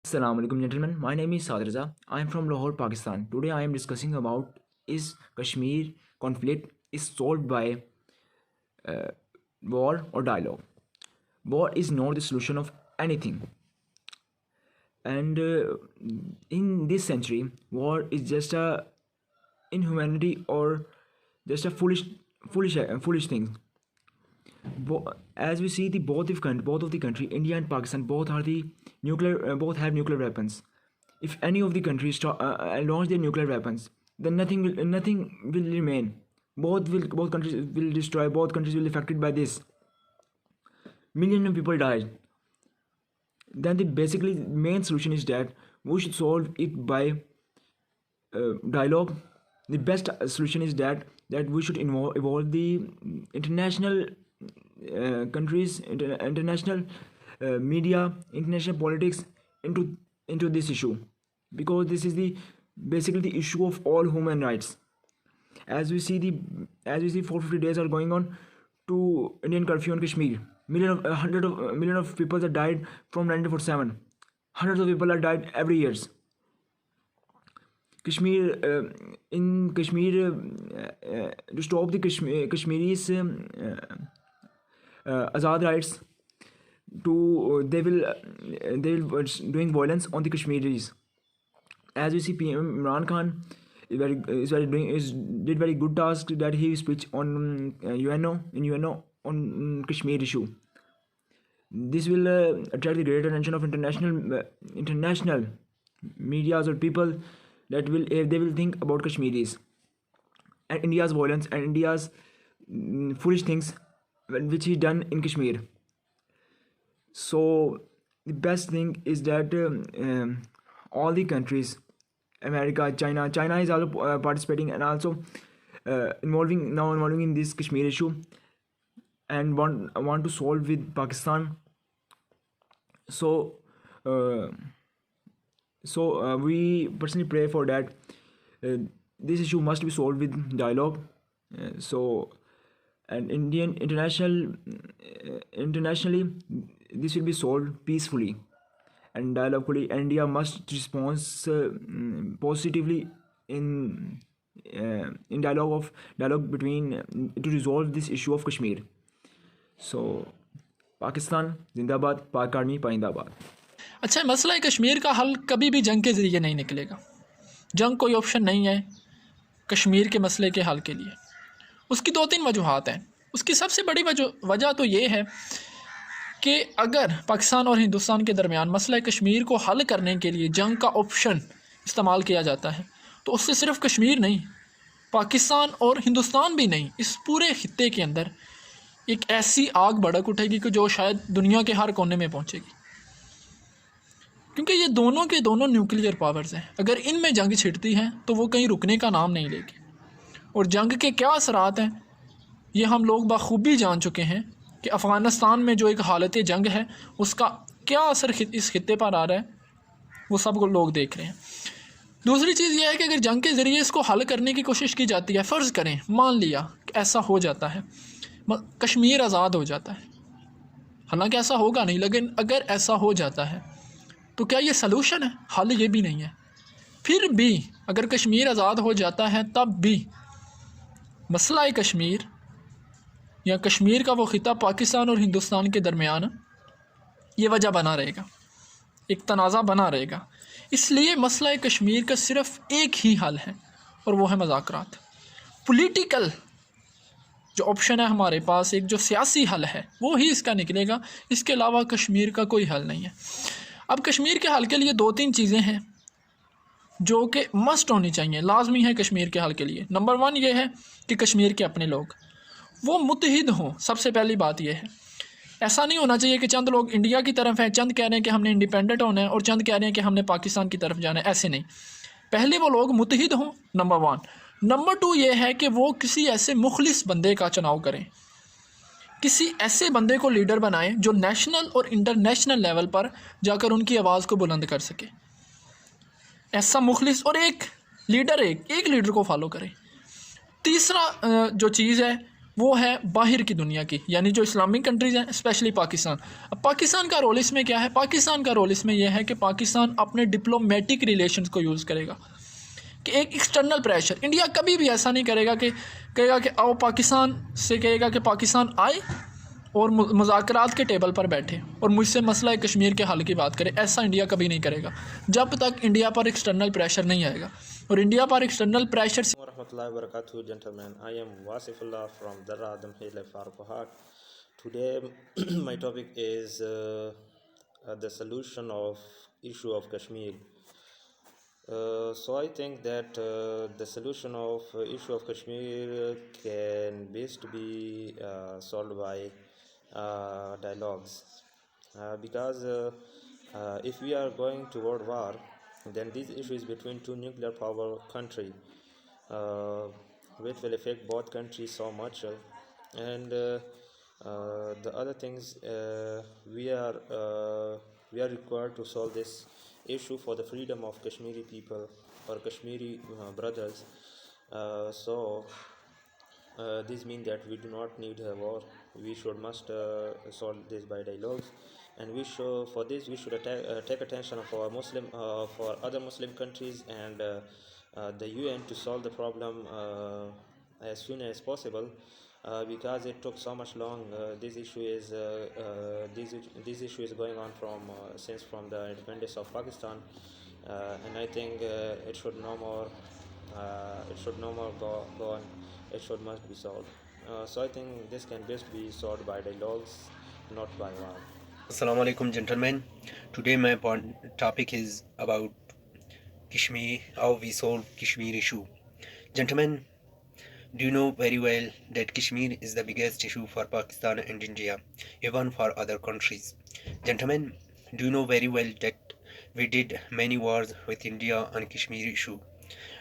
Assalamu alaikum gentlemen. My name is Saad Raza. I am from Lahore, Pakistan. Today I am discussing about is Kashmir conflict is solved by war or dialogue. War is not the solution of anything. And in this century, war is just a inhumanity or just a foolish thing. As we see, both of the country, India and Pakistan, both have nuclear weapons. If any of the countries launch their nuclear weapons, then nothing will remain. Both countries will destroy. Both countries will be affected by this. Millions of people died. Then the basically main solution is that we should solve it by dialogue. The best solution is that we should evolve the international countries, international media, international politics into this issue, because this is the basically the issue of all human rights. As we see 450 days are going on to Indian curfew in Kashmir. Million of people that died from 1947. Hundreds of people are died every years. In Kashmir, to stop the Kashmiris Azad rights, they will doing violence on the Kashmiris. As we see, PM Imran Khan did very good task that he speech on UNO on Kashmir issue. This will attract the greater attention of international medias or people that they will think about Kashmiris and India's violence and India's foolish things which he done in Kashmir. So the best thing is that all the countries, America, China is also participating and also involving in this Kashmir issue, and want to solve with Pakistan. So we personally pray for that. This issue must be solved with dialogue. And internationally, this will be solved peacefully and dialogically. India must respond positively in dialogue between to resolve this issue of Kashmir. So Pakistan زندہ باد، پاک army پائندہ باد. اچھا، مسئلہ کشمیر کا حل کبھی بھی جنگ کے ذریعے نہیں نکلے گا. جنگ کوئی آپشن نہیں ہے کشمیر کے مسئلے کے حل کے لیے. اس کی 2-3 وجوہات ہیں. اس کی سب سے بڑی وجہ تو یہ ہے کہ اگر پاکستان اور ہندوستان کے درمیان مسئلہ کشمیر کو حل کرنے کے لیے جنگ کا آپشن استعمال کیا جاتا ہے تو اس سے صرف کشمیر نہیں، پاکستان اور ہندوستان بھی نہیں، اس پورے خطے کے اندر ایک ایسی آگ بھڑک اٹھے گی کہ جو شاید دنیا کے ہر کونے میں پہنچے گی. کیونکہ یہ دونوں کے دونوں نیوکلیئر پاورز ہیں. اگر ان میں جنگ چھڑتی ہے تو وہ کہیں رکنے کا نام نہیں لے گی. اور جنگ کے کیا اثرات ہیں یہ ہم لوگ بخوبی جان چکے ہیں کہ افغانستان میں جو ایک حالت جنگ ہے اس کا کیا اثر اس خطے پر آ رہا ہے وہ سب کو لوگ دیکھ رہے ہیں. دوسری چیز یہ ہے کہ اگر جنگ کے ذریعے اس کو حل کرنے کی کوشش کی جاتی ہے، فرض کریں مان لیا کہ ایسا ہو جاتا ہے، کشمیر آزاد ہو جاتا ہے، حالانکہ ایسا ہوگا نہیں، لیکن اگر ایسا ہو جاتا ہے تو کیا یہ سلوشن ہے؟ حل یہ بھی نہیں ہے. پھر بھی اگر کشمیر آزاد ہو جاتا ہے تب بھی مسئلہ کشمیر یا کشمیر کا وہ خطہ پاکستان اور ہندوستان کے درمیان یہ وجہ بنا رہے گا، ایک تنازع بنا رہے گا. اس لیے مسئلہ کشمیر کا صرف ایک ہی حل ہے اور وہ ہے مذاکرات. پولیٹیکل جو آپشن ہے ہمارے پاس، ایک جو سیاسی حل ہے وہ ہی اس کا نکلے گا. اس کے علاوہ کشمیر کا کوئی حل نہیں ہے. اب کشمیر کے حل کے لیے 2-3 چیزیں ہیں جو کہ مسٹ ہونی چاہیے، لازمی ہے کشمیر کے حل کے لیے. نمبر 1 یہ ہے کہ کشمیر کے اپنے لوگ وہ متحد ہوں. سب سے پہلی بات یہ ہے، ایسا نہیں ہونا چاہیے کہ چند لوگ انڈیا کی طرف ہیں، چند کہہ رہے ہیں کہ ہم نے انڈیپینڈنٹ ہونا ہے اور چند کہہ رہے ہیں کہ ہم نے پاکستان کی طرف جانا ہے. ایسے نہیں، پہلے وہ لوگ متحد ہوں، نمبر 1. نمبر 2 یہ ہے کہ وہ کسی ایسے مخلص بندے کا چناؤ کریں، کسی ایسے بندے کو لیڈر بنائیں جو نیشنل اور انٹرنیشنل لیول پر جا کر ان کی آواز کو بلند کر سکے. ایسا مخلص اور ایک لیڈر کو فالو کریں. تیسرا جو چیز ہے وہ ہے باہر کی دنیا کی، یعنی جو اسلامک کنٹریز ہیں، اسپیشلی پاکستان. اب پاکستان کا رول اس میں کیا ہے؟ پاکستان کا رول اس میں یہ ہے کہ پاکستان اپنے ڈپلومیٹک ریلیشنز کو یوز کرے گا کہ ایک ایکسٹرنل پریشر. انڈیا کبھی بھی ایسا نہیں کرے گا کہ کہے گا کہ آؤ پاکستان سے، کہے گا کہ پاکستان آئے اور مذاکرات کے ٹیبل پر بیٹھے اور مجھ سے مسئلہ کشمیر کے حل کی بات کرے. ایسا انڈیا کبھی نہیں کرے گا جب تک انڈیا پر ایکسٹرنل پریشر نہیں آئے گا. اور انڈیا پر ایکسٹرنل پریشر سے Warahmatullahi wabarakatuh, gentlemen. I am Wasifullah from Darra Adam Hile Farquhar. Today, my topic is the solution of issue of Kashmir. So I think that the solution of issue of Kashmir can best be solved by dialogues, because if we are going to world war, then this issue is between two nuclear power country, which will affect both countries so much. And the other things, we are required to solve this issue for the freedom of Kashmiri people or Kashmiri brothers. So this means that we do not need a war. We must solve this by dialogues, and for this we should take attention for other Muslim countries and the UN to solve the problem as soon as possible, because it took so much long. This issue is going on from the independence of Pakistan, and I think it should no more go on. It must be solved. So I think this can best be solved by dialogues, not by war. Assalamu alaikum, gentlemen. Today my topic is about Kashmir, how we solve Kashmir issue. Gentlemen, do you know very well that Kashmir is the biggest issue for Pakistan and India, even for other countries? Gentlemen, do you know very well that we did many wars with India on Kashmir issue,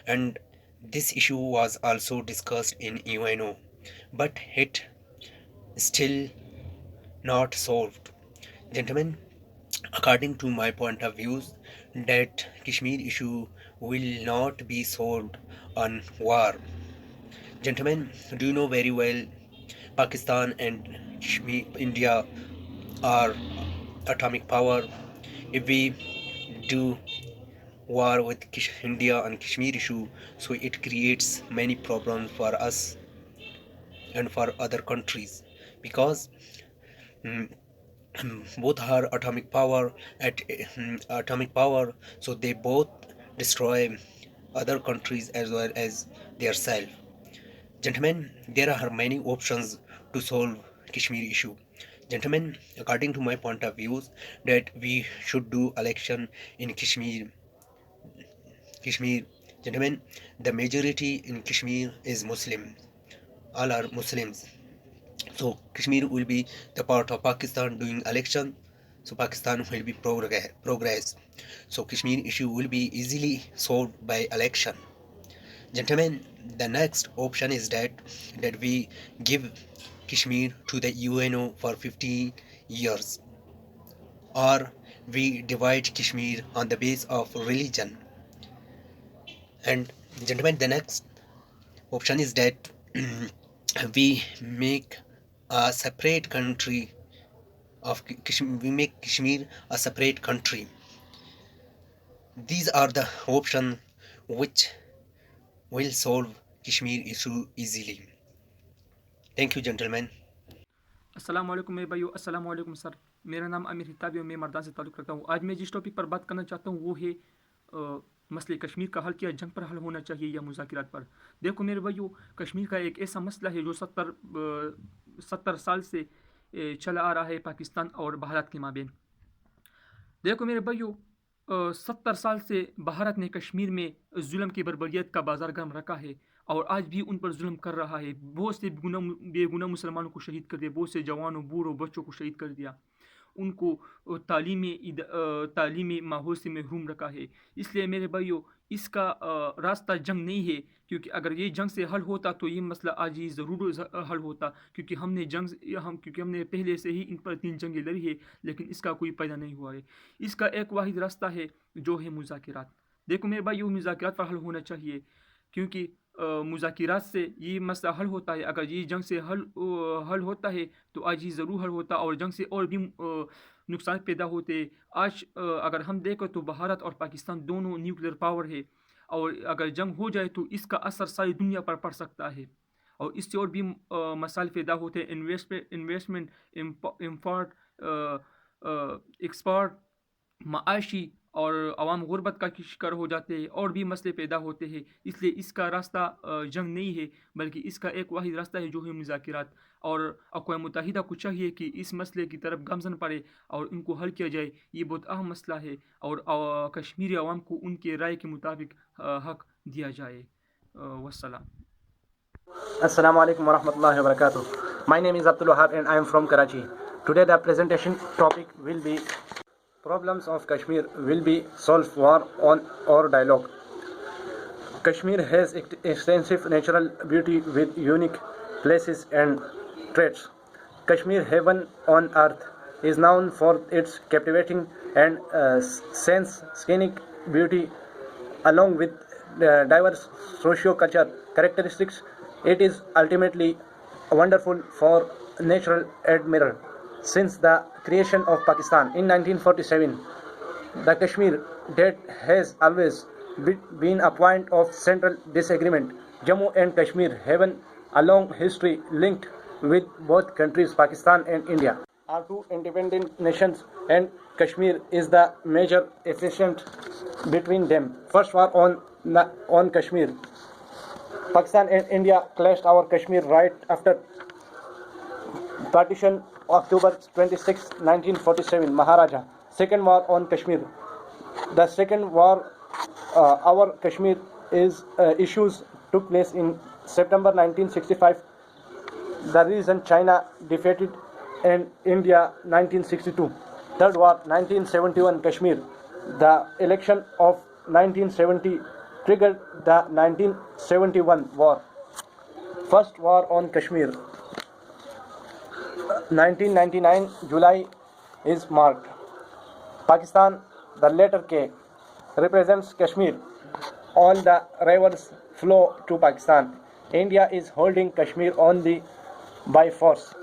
and this issue was also discussed in UNO, but it still not solved. Gentlemen, according to my point of views, that Kashmir issue will not be solved on war. Gentlemen, do you know very well Pakistan and India are atomic power? If we do war with India on Kashmir issue, so it creates many problems for us and for other countries, because both are atomic power, so they both destroy other countries as well as their self. Gentlemen, there are many options to solve Kashmir issue. Gentlemen, according to my point of views, that we should do election in Kashmir. Gentlemen, the majority in Kashmir is Muslim. All are Muslims. So Kashmir will be the part of Pakistan doing election. So Pakistan will be progress. So Kashmir issue will be easily solved by election. Gentlemen, the next option is that we give Kashmir to the UNO for 15 years, or we divide Kashmir on the base of religion. And gentlemen, the next option is that we make a separate country of Kashmir. We make Kashmir a separate country. These are the options which will solve Kashmir issue easily. Thank you, gentlemen. السلام علیکم میرے بھائیو. السلام علیکم سر. میرا نام امیر ہتابی ہے، میں مردان سے تعلق رکھتا ہوں. آج میں جس ٹاپک پر بات کرنا چاہتا ہوں وہ ہے مسئلے کشمیر کا حل کیا جنگ پر حل ہونا چاہیے یا مذاکرات پر. دیکھو میرے بھائیو، کشمیر کا ایک ایسا مسئلہ ہے جو 70 سال سے چلا آ رہا ہے پاکستان اور بھارت کے مابین. دیکھو میرے بھائیو، 70 سال سے بھارت نے کشمیر میں ظلم کی بربریت کا بازار گرم رکھا ہے اور آج بھی ان پر ظلم کر رہا ہے. بہت سے بے گناہ مسلمانوں کو شہید کر دیا، بہت سے جوانوں بوڑھوں بچوں کو شہید کر دیا، ان کو تعلیمی ماحول سے محروم رکھا ہے. اس لیے میرے بھائیو، اس کا راستہ جنگ نہیں ہے، کیونکہ اگر یہ جنگ سے حل ہوتا تو یہ مسئلہ آج ہی ضرور حل ہوتا، کیونکہ ہم نے پہلے سے ہی ان پر 3 جنگیں لڑی ہے، لیکن اس کا کوئی فائدہ نہیں ہوا ہے. اس کا ایک واحد راستہ ہے جو ہے مذاکرات. دیکھو میرے بھائیو، مذاکرات پر حل ہونا چاہیے، کیونکہ مذاکرات سے یہ مسئلہ حل ہوتا ہے. اگر یہ جنگ سے حل ہوتا ہے تو آج یہ ضرور حل ہوتا, اور جنگ سے اور بھی نقصان پیدا ہوتے. آج اگر ہم دیکھیں تو بھارت اور پاکستان دونوں نیوکلیر پاور ہے, اور اگر جنگ ہو جائے تو اس کا اثر ساری دنیا پر پڑ سکتا ہے, اور اس سے اور بھی مسائل پیدا ہوتے ہیں. انویسٹمنٹ, امپورٹ, ایکسپورٹ, معاشی, اور عوام غربت کا شکار ہو جاتے ہیں, اور بھی مسئلے پیدا ہوتے ہیں. اس لیے اس کا راستہ جنگ نہیں ہے, بلکہ اس کا ایک واحد راستہ ہے جو ہے مذاکرات. اور اقوام متحدہ کو چاہیے کہ اس مسئلے کی طرف گامزن پڑے اور ان کو حل کیا جائے. یہ بہت اہم مسئلہ ہے, اور کشمیری عوام کو ان کے رائے کے مطابق حق دیا جائے. والسلام. Assalamu alaikum warahmatullahi wabarakatuh. My name is Abdul Wahab and I am from Karachi. Today the presentation topic will be problems of Kashmir will be solved war on or dialogue. Kashmir has extensive natural beauty with unique places and traits. Kashmir, heaven on earth, is known for its captivating and scenic beauty along with diverse socio-cultural characteristics. It is ultimately wonderful for natural admirer. Since the creation of Pakistan in 1947, the Kashmir that has always been a point of central disagreement. Jammu and Kashmir have a long history linked with both countries, Pakistan and India, are two independent nations, and Kashmir is the major efficient between them. First war on Kashmir. Pakistan and India clashed our Kashmir right after partition, October 26, 1947, Maharaja. Second war on Kashmir. The second war, our Kashmir issues took place in September 1965. The reason China defeated and India 1962. Third war 1971 Kashmir. The election of 1970 triggered the 1971 war. First war on Kashmir. 1999 July is marked. Pakistan, the letter K, represents Kashmir. All the rivers flow to Pakistan. India is holding Kashmir only by force.